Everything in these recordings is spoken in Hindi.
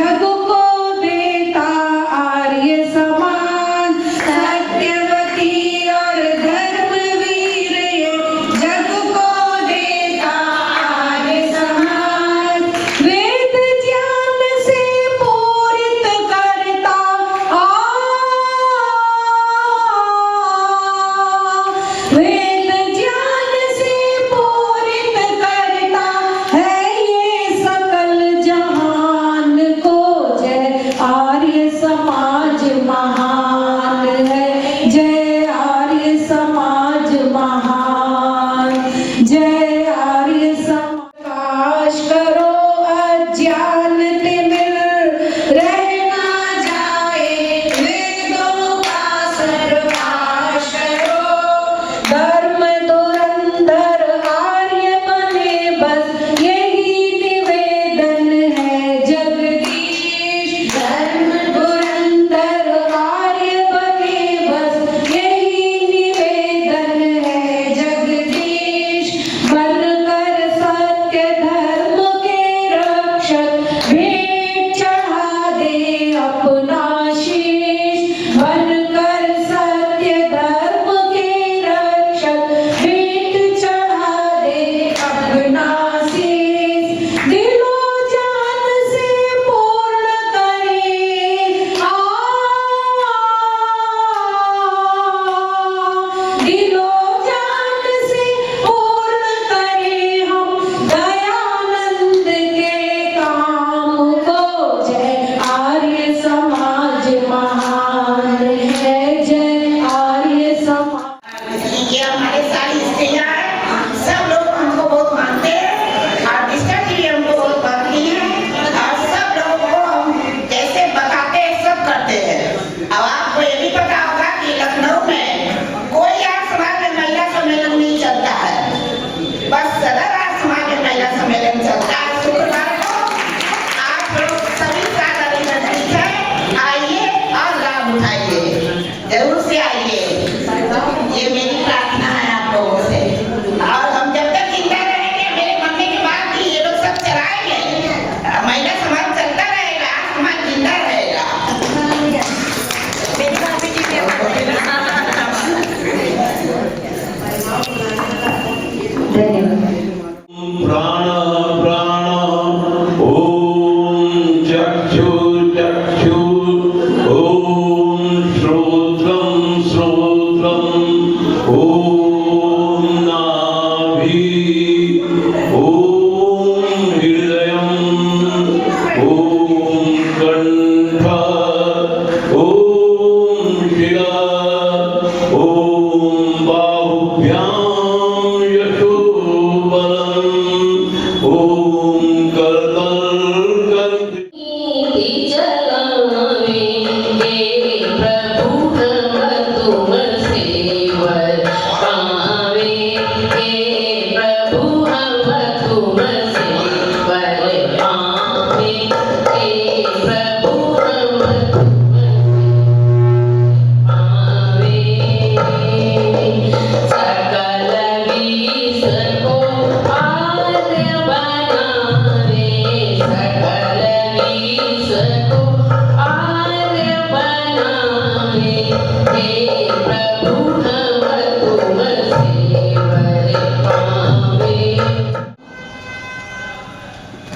जग को देता आर्य समाज, सत्यवती और धर्मवीर ये जग को देता आर्य समाज। वेद ज्ञान से पूरित करता वेद ज्ञान से पूरित करता है ये सकल जहान को। जय आर्य समाज महान है, जय आर्य समाज महान, जय आर्य समाज। प्रकाश करो अज्ञान तिमिर, रह ना जाए वेदों का सर्वनाश करो। धर्म धुरंधर आर्य बने बस यही निवेदन है जगदीश। धर्म धुरंधर आर्य बने बस यही निवेदन है जगदीश। बनकर सत्य धर्म के रक्षक भेंट चढ़ा दे अपना शीश। बनकर सत्य धर्म के रक्षक भेंट चढ़ा दे अपना शीश। दिलो जान से पूर्ण करे दिलो जान से पूर्ण करे हम दयानंद के काम को। जय आर्य समाज महान है, जय आर्य समाज। ये हमारे सारी स्त्रियां हैं, सब लोग हमको बहुत मानते हैं और मिस्टर जी भी हमको बहुत मानती हैं और सब लोगों को हम जैसे बताते हैं सब करते हैं। अब आपको ये भी पता होगा कि लखनऊ में कोई आज समाज में महिला सम्मेलन नहीं चलता है, बस सदर आज समाज में महिला सम्मेलन चलता है शुक्रवार को। आप लोग सभी साथ अभिनंदित हैं, आइए और लाभ उठाइए, जरूर से आइए। ये मेरी प्रार्थना है आप लोगों से। और हम जब तक जिंदा रहेंगे, मेरे मरने के बाद भी ये लोग सब चलाएंगे, महिला समाज चलता रहेगा, समाज जिंदा रहेगा। मेरी भाभी जी भी प्राण प्राण ओम चक्षु चक्षु ओम श्रोत्रम श्रोत्रम ओम नाभि ओम हृदयम ओम कंठ ओम शिरा ओम बाहुभ्याम ओम करतल करते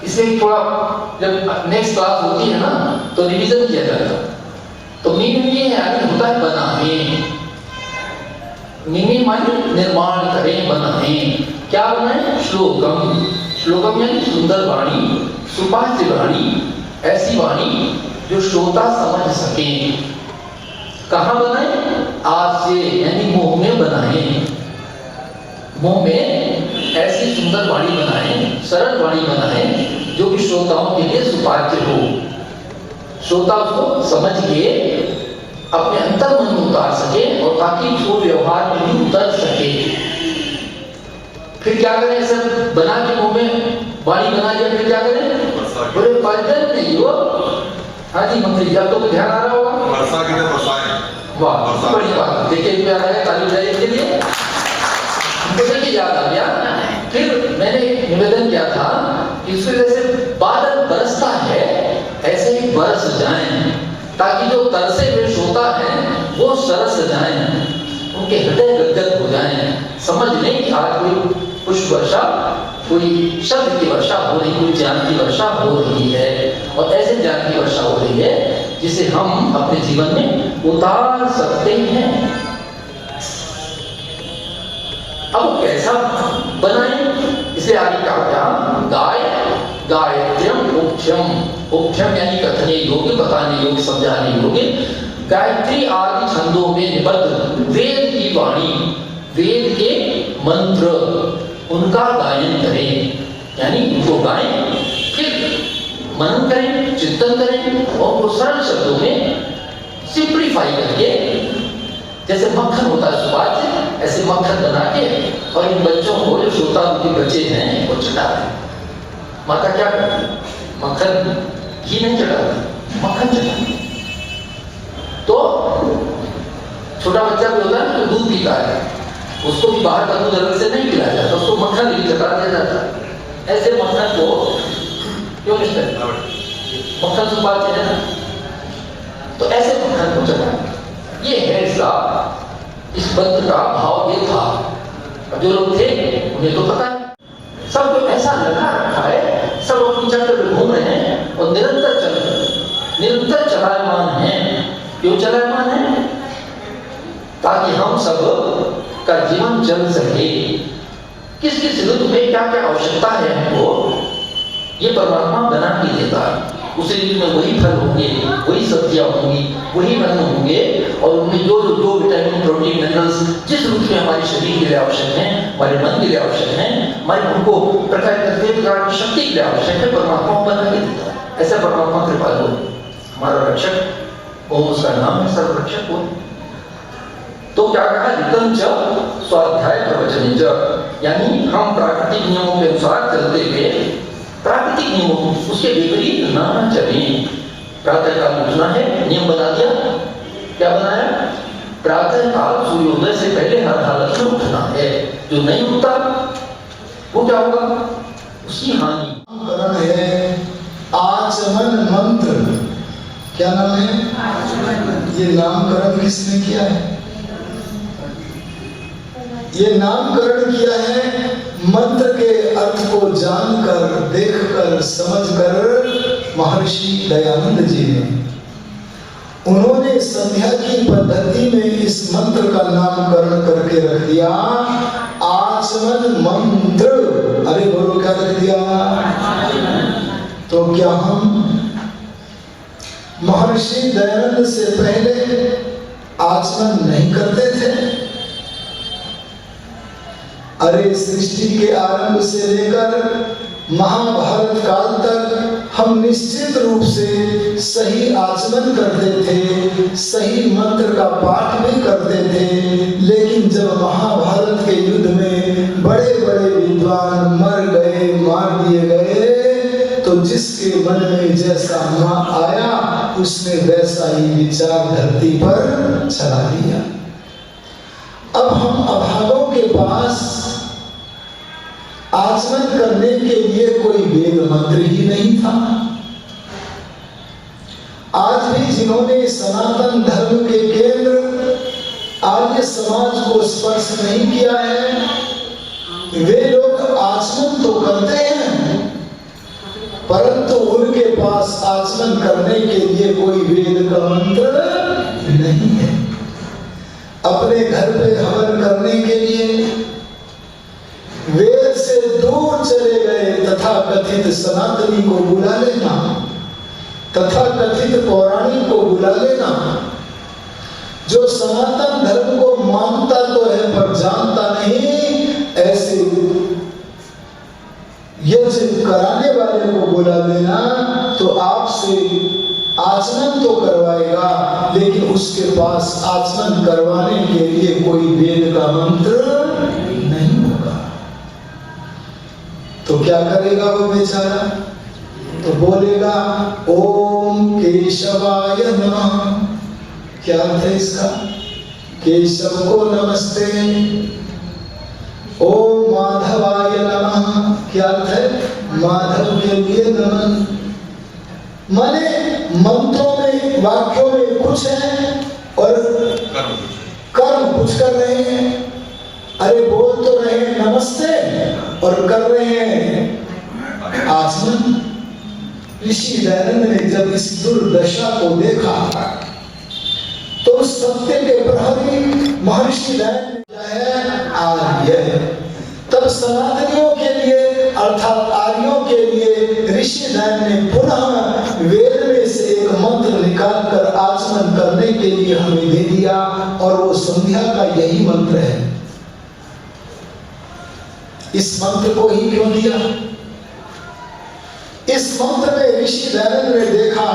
इससे थोड़ा जब नेक्स्ट क्लास होती है ना तो रिवीजन किया जाता है। तो मीनिंग ये है आगे होता है बनाए, मीनिंग माने निर्माण करें, बनाए। क्या बनाए? श्लोकम, श्लोकम यानी सुंदर वाणी, सुपाच्य वाणी, ऐसी वाणी जो श्रोता समझ सके। कहाँ बनाए? आज से यानी मुंह में बनाए, मुंह में ऐसी सुंदर वाणी बनाए, सरल वाणी बनाए जो कि श्रोताओं के लिए सुपाच्य हो। श्रोता उसको समझ के अपने अंतर मन में उतार सके और ताकि उसको व्यवहार में भी उतर सके। फिर क्या करें? सब बना के मुंह में वाणी बना दिया, फिर क्या करें? बोले पलटन नहीं हो। हाँ जी मंत्री जी, आप तो ध्यान आ रहा होगा। वाह बड़ी बात, देखिए प्यार है, ताली बजाइए इसके लिए। मुझे याद आ गया, फिर मैंने निवेदन किया था कि इससे जैसे बादल बरसता है ऐसे ही बरस जाएं, ताकि जो तरसे हुए श्रोता हैं वो सरस जाएं, उनके हृदय गदगद हो जाएं, समझ लें कि आज कोई पुष्प वर्षा, कोई शब्द की वर्षा हो रही, कोई ज्ञान की वर्षा हो रही है, और ऐसे ज्ञान की वर्षा हो रही है जिसे हम अपने जीवन में उतार सकते हैं। अब कैसा बनाएं, इसे आगे कहा क्या, गाय गायत्र्यम उक्ष्यम, उक्ष्यम यानी कथने योग्य, बताने योग्य, समझाने योग्य, गायत्री आदि छंदों में निबद्ध वेद की वाणी, वेद के मंत्र, उनका गायन करें, यानी उनको गाएं, फिर मनन करें, चिंतन करें, और वो सरल शब्दों में सिंप्लीफाई करके, जैसे मक्खन होता है सुपाच्य, ऐसे मक्खन बना के और इन बच्चों को, जो श्रोता उनके बच्चे हैं, वो चटा दें। माता क्या करती, मक्खन घी नहीं चटाती, मक्खन चटाती। तो छोटा बच्चा भी होता है जो दूध पीता है, उसको भी बाहर का दूध अलग से नहीं पिलाया जाता, उसको मक्खन भी चटा दिया जाता है। ऐसे मक्खन को क्यों नहीं चटाते, मक्खन सुपाच्य है ना, तो ऐसे मक्खन को चटाते। ये है इसका, इस मंत्र का भाव ये था। अब जो लोग थे उन्हें तो पता है, सब जो ऐसा लगा रखा है, सब अपनी चक्कर में घूम रहे हैं और निरंतर चलायमान हैं। क्यों चलायमान है? ताकि हम सब का जीवन चल सके। किस किस ऋतु में क्या क्या आवश्यकता है हमको, ये परमात्मा बना के देता है। उस ऋतु में वही फल होंगे, वही सब्जियां होंगी, वही अन्न होंगे, और उनमें जो विटामिन, प्रोटीन, मिनरल्स जिस रूप में हमारे शरीर के लिए आवश्यक हैं, हमारे मन के लिए आवश्यक हैं, हमारे हमको प्रकार की शक्ति के लिए आवश्यक है, परमात्मा बना के देता है। ऐसा परमात्मा कृपालु, हमारा रक्षक, वो उसका नाम है सर्वरक्षक वो। तो क्या कहा, ऋतंच स्वाध्याय प्रवचन, यानी हम प्राकृतिक नियमों के अनुसार चलते हुए, प्राकृतिक नियमों उसके विपरीत ना चलें। प्रातः काल उठना है, नियम बना दिया, क्या बनाया, प्रातः काल सूर्योदय से पहले हर हालत में उठना है। जो नहीं उठता वो क्या होगा, उसकी हानि। नामकरण है आचमन मंत्र, क्या नाम है, ये नामकरण किसने किया है? ये नामकरण किया है मंत्र के अर्थ को जानकर, देखकर, समझकर महर्षि दयानंद जी ने। उन्होंने संध्या की पद्धति में इस मंत्र का नामकरण करके रख दिया आचमन मंत्र। अरे बोलो, क्या रख दिया? तो क्या हम महर्षि दयानंद से पहले आचमन नहीं करते थे? अरे सृष्टि के आरंभ से लेकर महाभारत काल तक हम निश्चित रूप से सही आचमन करते थे, सही मंत्र का पाठ भी करते थे। लेकिन जब महाभारत के युद्ध में बड़े बड़े विद्वान मर गए, मार दिए गए, तो जिसके मन में जैसा आया उसने वैसा ही विचार धरती पर चला दिया। अब हम अभागों के पास आचमन करने के लिए कोई वेद मंत्र ही नहीं था। आज भी जिन्होंने सनातन धर्म के केंद्र आर्य समाज को स्पर्श नहीं किया है, वे लोग आचमन तो करते हैं, परंतु उनके पास आचमन करने के लिए कोई वेद का मंत्र नहीं है। अपने घर पे हवन करने के लिए वेद से दूर चले गए तथा कथित सनातनी को बुला लेना, तथा कथित पौराणिक को बुला लेना। जो सनातन धर्म को मानता तो है पर जानता नहीं, ऐसे यज्ञ कराने वाले को बुला लेना तो आपसे आचमन तो करवाएगा, लेकिन उसके पास आचमन करवाने के लिए कोई वेद का मंत्र नहीं होगा। तो क्या करेगा वो बेचारा? तो बोलेगा ओम केशवाय नमः। क्या अर्थ है इसका? केशव को नमस्ते। ओम माधवाय नमः। क्या अर्थ है? माधव के लिए नमन। माने मंत्रों में वाक्यों में कुछ है और कर्म कुछ कर रहे हैं। अरे बोल तो रहे हैं नमस्ते और कर रहे हैं आचमन। ऋषि दयानंद ने जब इस दुर्दशा को देखा तो सत्य के प्रहरी महर्षि दयानंद है आर्य। तब सनातनियों के लिए अर्थात आर्यों के लिए ऋषि दयानंद ने पुनः वेद में से एक मंत्र निकाल कर आचमन करने के लिए हमें दे दिया और वो संध्या का यही मंत्र है। इस मंत्र को ही क्यों दिया? इस मंत्र में ऋषि दयानंद ने देखा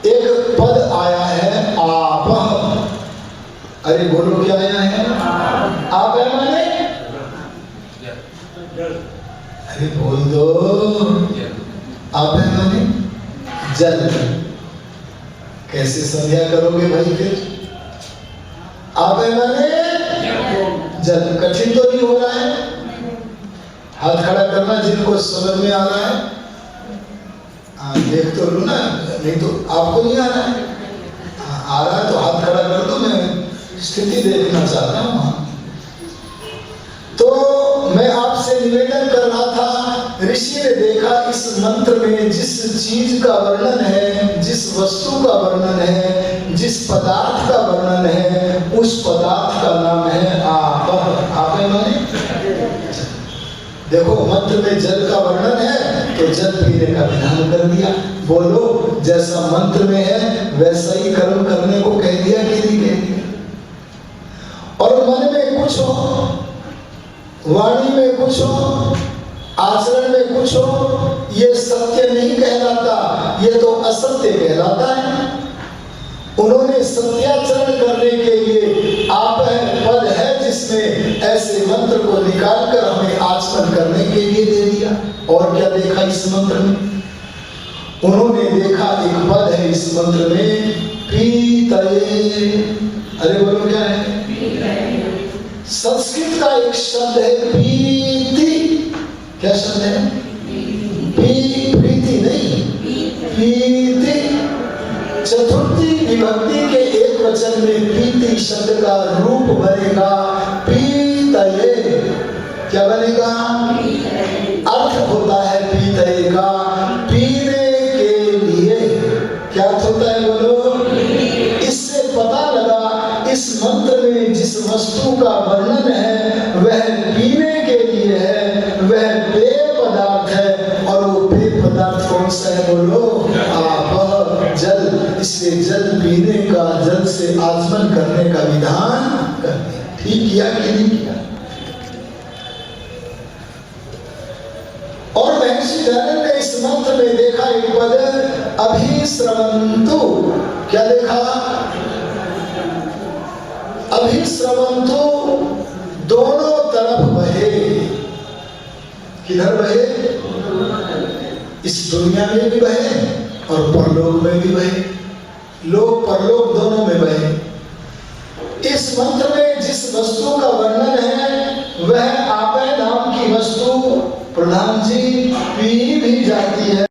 एक पद आया है आप। अरे बोलो क्या आया है? आप है माने? अरे बोल दो। आप है माने जल। कैसे संध्या करोगे भाई फिर? आप है माने जल। कठिन तो नहीं हो रहा है? हाथ खड़ा करना जिनको समझ में आ रहा है। देख तो लो ना, नहीं तो आपको नहीं आ रहा है। आ रहा है तो हाथ खड़ा कर दो, मैं स्थिति देखना चाहता हूँ। तो मैं आपसे निवेदन कर रहा था, ऋषि ने देखा इस मंत्र में जिस चीज का वर्णन है, जिस वस्तु का वर्णन है, जिस पदार्थ का वर्णन है, उस पदार्थ का नाम है आप। आप है माने देखो मंत्र में जल का वर्णन है तो जल पीने का विधान कर दिया। बोलो जैसा मंत्र में है वैसा ही कर्म करने को कह दिया कि नहीं कह दिया? और मन में कुछ हो, वाणी में कुछ हो, आचरण में कुछ हो, ये सत्य नहीं कहलाता, ये तो असत्य कहलाता है। उन्होंने सत्याचरण करने के लिए आप पद है जिसमें ऐसे मंत्र को निकाल कर हमें आचमन करने के लिए दे दिया। और क्या देखा इस मंत्र में? उन्होंने देखा एक पद है इस मंत्र में पीतये। अरे बोलो क्या है? संस्कृत का एक शब्द है पीति। क्या शब्द है? प्रीति नहीं, पीति। चतुर्थी विभक्ति के एक वचन में पीति शब्द का रूप बनेगा पीतये। क्या बनेगा? अर्थ होता है पीतये का पीने के लिए। क्या अर्थ होता है बोलो? इससे पता लगा इस मंत्र में जिस वस्तु का वर्णन है वह पीने के लिए है, वह पेय पदार्थ है। और वो पेय पदार्थ कौन सा है बोलो? आप, जल। इसलिए जल पीने का, जल से आचमन करने का विधान कर दिया। ठीक किया कि नहीं किया? और महर्षि दयानंद ने इस मंत्र में देखा एक पद अभिश्रवन्तु। क्या देखा? अभिश्रवन्तु, दोनों तरफ बहे। किधर बहे? इस दुनिया में भी बहे और परलोक में भी बहे। लोक परलोक दोनों में बहे। इस मंत्र में जिस वस्तु का वर्णन है वह आपे नाम की वस्तु प्रधान जी पी भी जाती है।